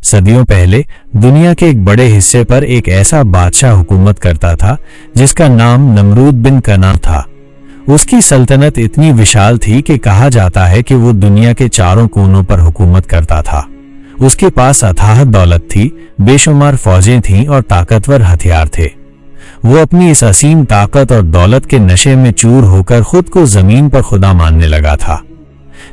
सदियों पहले दुनिया के एक बड़े हिस्से पर एक ऐसा बादशाह हुकूमत करता था जिसका नाम नमरूद बिन कनान था। उसकी सल्तनत इतनी विशाल थी कि कहा जाता है कि वो दुनिया के चारों कोनों पर हुकूमत करता था। उसके पास अथाह दौलत थी, बेशुमार फौजें थीं और ताकतवर हथियार थे। वो अपनी इस असीम ताकत और दौलत के नशे में चूर होकर खुद को जमीन पर खुदा मानने लगा था।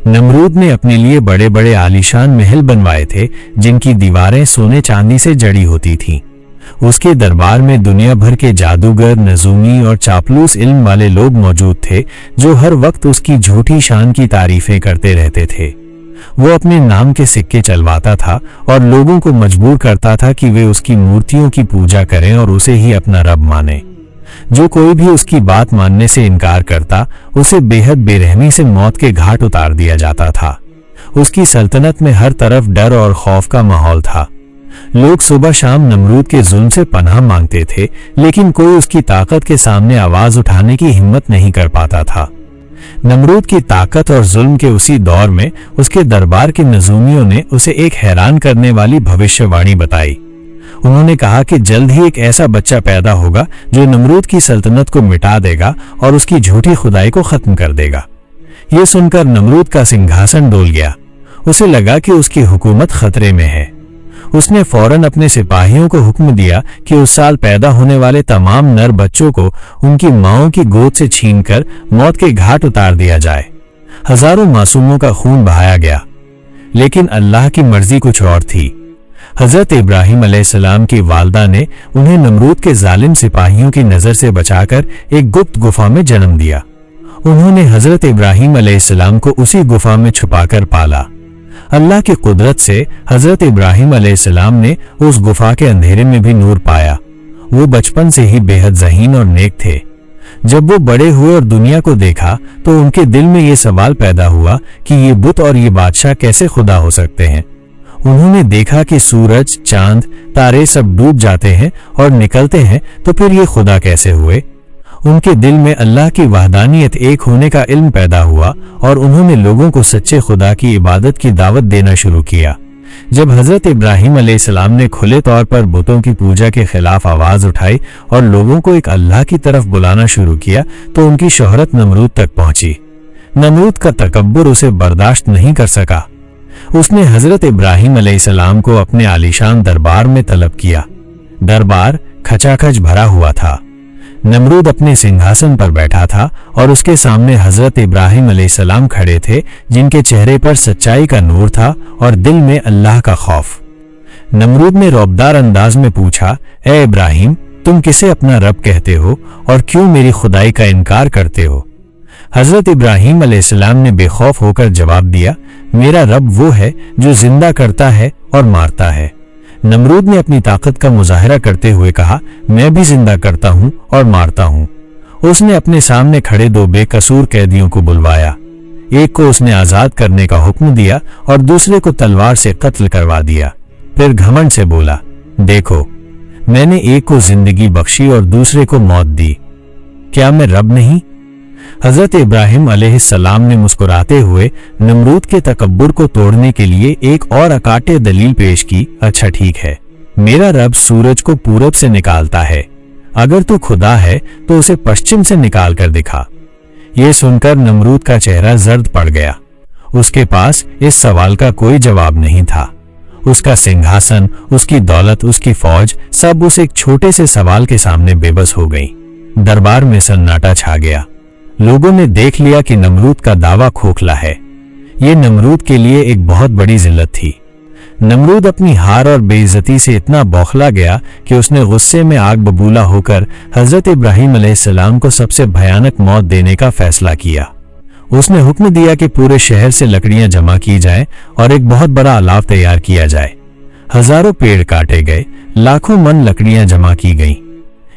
नमरूद ने अपने लिए बड़े बड़े आलीशान महल बनवाए थे जिनकी दीवारें सोने चांदी से जड़ी होती थीं। उसके दरबार में दुनिया भर के जादूगर, नजूमी और चापलूस इल्म वाले लोग मौजूद थे जो हर वक्त उसकी झूठी शान की तारीफें करते रहते थे। वो अपने नाम के सिक्के चलवाता था और लोगों को मजबूर करता था कि वे उसकी मूर्तियों की पूजा करें और उसे ही अपना रब माने। जो कोई भी उसकी बात मानने से इनकार करता, उसे बेहद बेरहमी से मौत के घाट उतार दिया जाता था। उसकी सल्तनत में हर तरफ डर और खौफ का माहौल था। लोग सुबह शाम नमरूद के जुल्म से पनाह मांगते थे, लेकिन कोई उसकी ताकत के सामने आवाज उठाने की हिम्मत नहीं कर पाता था। नमरूद की ताकत और जुल्म के उसी दौर में उसके दरबार के नजूमियों ने उसे एक हैरान करने वाली भविष्यवाणी बताई। उन्होंने कहा कि जल्द ही एक ऐसा बच्चा पैदा होगा जो नमरूद की सल्तनत को मिटा देगा और उसकी झूठी खुदाई को खत्म कर देगा। ये सुनकर नमरूद का सिंहासन डोल गया। उसे लगा कि उसकी हुकूमत खतरे में है। उसने फौरन अपने सिपाहियों को हुक्म दिया कि उस साल पैदा होने वाले तमाम नर बच्चों को उनकी माओं की गोद से छीनकर मौत के घाट उतार दिया जाए। हजारों मासूमों का खून बहाया गया, लेकिन अल्लाह की मर्जी कुछ और थी। हजरत इब्राहिम अलैहिस्सलाम की वालदा ने उन्हें नमरूद के जालिम सिपाहियों की नजर से बचाकर एक गुप्त गुफा में जन्म दिया। उन्होंने हजरत इब्राहिम अलैहिस्सलाम को उसी गुफा में छुपाकर पाला। अल्लाह की कुदरत से हजरत इब्राहिम अलैहिस्सलाम ने उस गुफा के अंधेरे में भी नूर पाया। वो बचपन से ही बेहद ज़हीन और नेक थे। जब वो बड़े हुए और दुनिया को देखा तो उनके दिल में ये सवाल पैदा हुआ कि ये बुत और ये बादशाह कैसे खुदा हो सकते हैं। उन्होंने देखा कि सूरज, चांद, तारे सब डूब जाते हैं और निकलते हैं, तो फिर ये खुदा कैसे हुए। उनके दिल में अल्लाह की वहदानियत एक होने का इल्म पैदा हुआ और उन्होंने लोगों को सच्चे खुदा की इबादत की दावत देना शुरू किया। जब हजरत इब्राहिम अलैहिस्सलाम ने खुले तौर पर बुतों की पूजा के खिलाफ आवाज उठाई और लोगों को एक अल्लाह की तरफ बुलाना शुरू किया तो उनकी शोहरत नमरूद तक पहुंची। नमरूद का तकब्बुर उसे बर्दाश्त नहीं कर सका। उसने हजरत इब्राहिम अलैहिस्सलाम को अपने आलीशान दरबार में तलब किया। दरबार खचाखच भरा हुआ था। नमरूद अपने सिंहासन पर बैठा था और उसके सामने हजरत इब्राहिम अलैहिस्सलाम खड़े थे, जिनके चेहरे पर सच्चाई का नूर था और दिल में अल्लाह का खौफ। नमरूद ने रौबदार अंदाज में पूछा, ए इब्राहिम, तुम किसे अपना रब कहते हो और क्यों मेरी खुदाई का इनकार करते हो। हजरत इब्राहिम अलैहिस्सलाम ने बेखौफ होकर जवाब दिया, मेरा रब वो है जो जिंदा करता है और मारता है। नमरूद ने अपनी ताकत का मुजाहिरा करते हुए कहा, मैं भी जिंदा करता हूं और मारता हूं। उसने अपने सामने खड़े दो बेकसूर कैदियों को बुलवाया। एक को उसने आजाद करने का हुक्म दिया और दूसरे को तलवार से कत्ल करवा दिया। फिर घमंड से बोला, देखो, मैंने एक को जिंदगी बख्शी और दूसरे को मौत दी। क्या मैं रब नहीं। हजरत इब्राहिम अलैहिस्सलाम ने मुस्कुराते हुए नमरूद के तकब्बुर को तोड़ने के लिए एक और अकाट्य दलील पेश की। अच्छा ठीक है, मेरा रब सूरज को पूरब से निकालता है। अगर तू खुदा है तो उसे पश्चिम से निकाल कर दिखा। यह सुनकर नमरूद का चेहरा जर्द पड़ गया। उसके पास इस सवाल का कोई जवाब नहीं था। उसका सिंहासन, उसकी दौलत, उसकी फौज सब उस एक छोटे से सवाल के सामने बेबस हो गई। दरबार में सन्नाटा छा गया। लोगों ने देख लिया कि नमरूद का दावा खोखला है। ये नमरूद के लिए एक बहुत बड़ी जिल्लत थी। नमरूद अपनी हार और बेइज्जती से इतना बौखला गया कि उसने गुस्से में आग बबूला होकर हजरत इब्राहिम अलैहिस्सलाम को सबसे भयानक मौत देने का फैसला किया। उसने हुक्म दिया कि पूरे शहर से लकड़ियां जमा की जाएं और एक बहुत बड़ा अलाव तैयार किया जाए। हजारों पेड़ काटे गए, लाखों मन लकड़ियां जमा की गईं।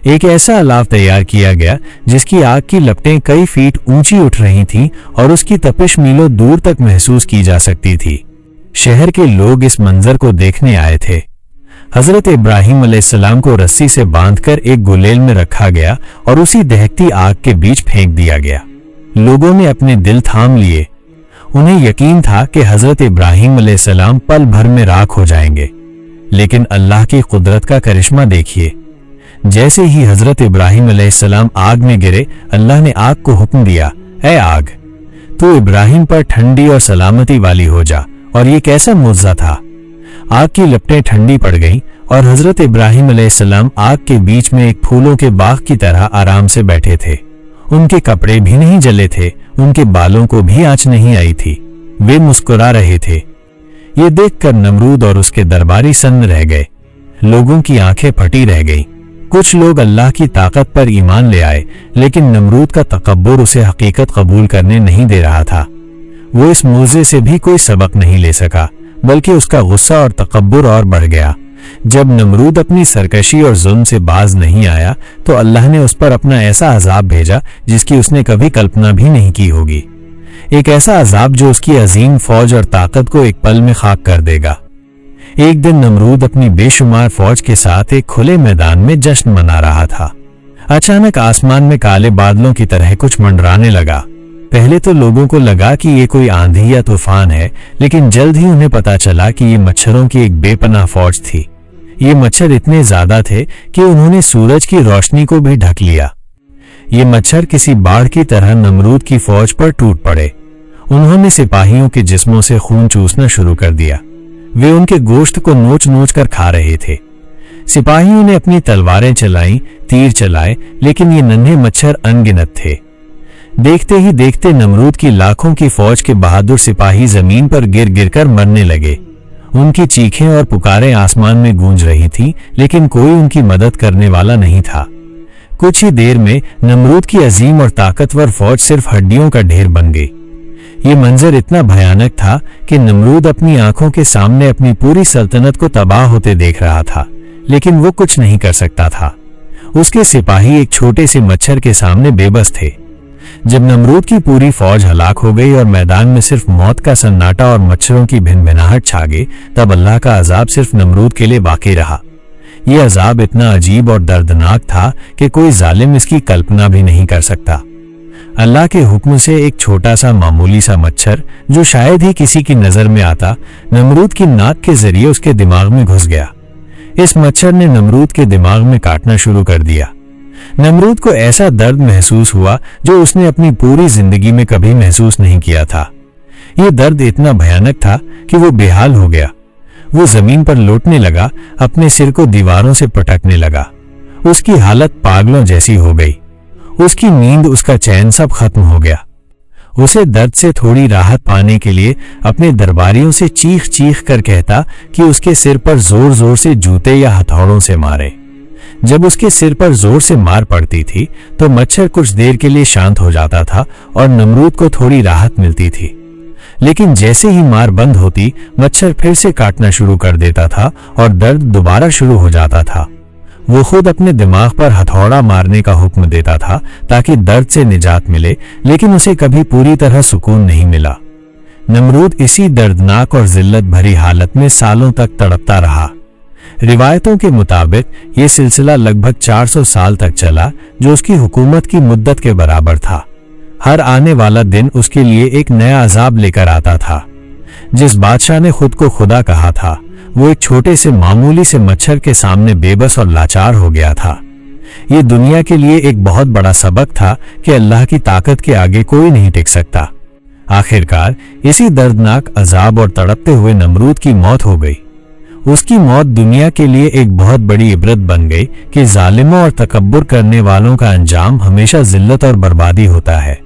एक ऐसा अलाव तैयार किया गया जिसकी आग की लपटें कई फीट ऊंची उठ रही थीं और उसकी तपिश मीलों दूर तक महसूस की जा सकती थी। शहर के लोग इस मंजर को देखने आए थे। हजरत इब्राहिम अलैहिस्सलाम को रस्सी से बांधकर एक गुलेल में रखा गया और उसी दहकती आग के बीच फेंक दिया गया। लोगों ने अपने दिल थाम लिए। उन्हें यकीन था कि हजरत इब्राहिम अलैहिस्सलाम पल भर में राख हो जाएंगे। लेकिन अल्लाह की कुदरत का करिश्मा देखिए। जैसे ही हजरत इब्राहिम अलैहिस्सलाम आग में गिरे, अल्लाह ने आग को हुक्म दिया, ऐ आग, तू इब्राहिम पर ठंडी और सलामती वाली हो जा। और ये कैसा मुआवजा था। आग की लपटें ठंडी पड़ गईं और हजरत इब्राहिम अलैहिस्सलाम आग के बीच में एक फूलों के बाग की तरह आराम से बैठे थे। उनके कपड़े भी नहीं जले थे, उनके बालों को भी आंच नहीं आई थी, वे मुस्कुरा रहे थे। ये देखकर नमरूद और उसके दरबारी सन्न रह गए। लोगों की आंखें फटी रह गईं। कुछ लोग अल्लाह की ताकत पर ईमान ले आए, लेकिन नमरूद का तकब्बुर उसे हकीकत कबूल करने नहीं दे रहा था। वो इस मौजे से भी कोई सबक नहीं ले सका, बल्कि उसका गुस्सा और तकब्बुर और बढ़ गया। जब नमरूद अपनी सरकशी और जुल्म से बाज नहीं आया, तो अल्लाह ने उस पर अपना ऐसा अजाब भेजा जिसकी उसने कभी कल्पना भी नहीं की होगी। एक ऐसा अजाब जो उसकी अजीम फौज और ताकत को एक पल में खाक कर देगा। एक दिन नमरूद अपनी बेशुमार फौज के साथ एक खुले मैदान में जश्न मना रहा था। अचानक आसमान में काले बादलों की तरह कुछ मंडराने लगा। पहले तो लोगों को लगा कि ये कोई आंधी या तूफान है, लेकिन जल्द ही उन्हें पता चला कि ये मच्छरों की एक बेपनाह फौज थी। ये मच्छर इतने ज्यादा थे कि उन्होंने सूरज की रोशनी को भी ढक लिया। ये मच्छर किसी बाढ़ की तरह नमरूद की फौज पर टूट पड़े। उन्होंने सिपाहियों के जिस्मों से खून चूसना शुरू कर दिया। वे उनके गोश्त को नोच नोच कर खा रहे थे। सिपाहियों ने अपनी तलवारें चलाईं, तीर चलाए, लेकिन ये नन्हे मच्छर अनगिनत थे। देखते ही देखते नमरूद की लाखों की फौज के बहादुर सिपाही जमीन पर गिर गिर कर मरने लगे। उनकी चीखें और पुकारें आसमान में गूंज रही थीं, लेकिन कोई उनकी मदद करने वाला नहीं था। कुछ ही देर में नमरूद की अजीम और ताकतवर फौज सिर्फ हड्डियों का ढेर बन गई। ये मंजर इतना भयानक था कि नमरूद अपनी आंखों के सामने अपनी पूरी सल्तनत को तबाह होते देख रहा था, लेकिन वो कुछ नहीं कर सकता था। उसके सिपाही एक छोटे से मच्छर के सामने बेबस थे। जब नमरूद की पूरी फौज हलाक हो गई और मैदान में सिर्फ मौत का सन्नाटा और मच्छरों की भिनभिनाहट छा गई, तब अल्लाह का अजाब सिर्फ नमरूद के लिए बाकी रहा। यह अजाब इतना अजीब और दर्दनाक था कि कोई जालिम इसकी कल्पना भी नहीं कर सकता। अल्लाह के हुक्म से एक छोटा सा मामूली सा मच्छर, जो शायद ही किसी की नजर में आता, नमरूद की नाक के जरिए उसके दिमाग में घुस गया। इस मच्छर ने नमरूद के दिमाग में काटना शुरू कर दिया। नमरूद को ऐसा दर्द महसूस हुआ जो उसने अपनी पूरी जिंदगी में कभी महसूस नहीं किया था। यह दर्द इतना भयानक था कि वो बेहाल हो गया। वो जमीन पर लौटने लगा, अपने सिर को दीवारों से पटकने लगा। उसकी हालत पागलों जैसी हो गई। उसकी नींद, उसका चैन सब खत्म हो गया। उसे दर्द से थोड़ी राहत पाने के लिए अपने दरबारियों से चीख चीख कर कहता कि उसके सिर पर जोर जोर से जूते या हथौड़ों से मारे। जब उसके सिर पर जोर से मार पड़ती थी तो मच्छर कुछ देर के लिए शांत हो जाता था और नमरूद को थोड़ी राहत मिलती थी। लेकिन जैसे ही मार बंद होती, मच्छर फिर से काटना शुरू कर देता था और दर्द दोबारा शुरू हो जाता था। वो खुद अपने दिमाग पर हथौड़ा मारने का हुक्म देता था ताकि दर्द से निजात मिले, लेकिन उसे कभी पूरी तरह सुकून नहीं मिला। नमरूद इसी दर्दनाक और जिल्लत भरी हालत में सालों तक तड़पता रहा। रिवायतों के मुताबिक ये सिलसिला लगभग 400 साल तक चला, जो उसकी हुकूमत की मुद्दत के बराबर था। हर आने वाला दिन उसके लिए एक नया अजाब लेकर आता था। जिस बादशाह ने खुद को खुदा कहा था, वो एक छोटे से मामूली से मच्छर के सामने बेबस और लाचार हो गया था। ये दुनिया के लिए एक बहुत बड़ा सबक था कि अल्लाह की ताकत के आगे कोई नहीं टिक सकता। आखिरकार इसी दर्दनाक अजाब और तड़पते हुए नमरूद की मौत हो गई। उसकी मौत दुनिया के लिए एक बहुत बड़ी इबरत बन गई कि जालिमों और तकब्बुर करने वालों का अंजाम हमेशा जिल्लत और बर्बादी होता है।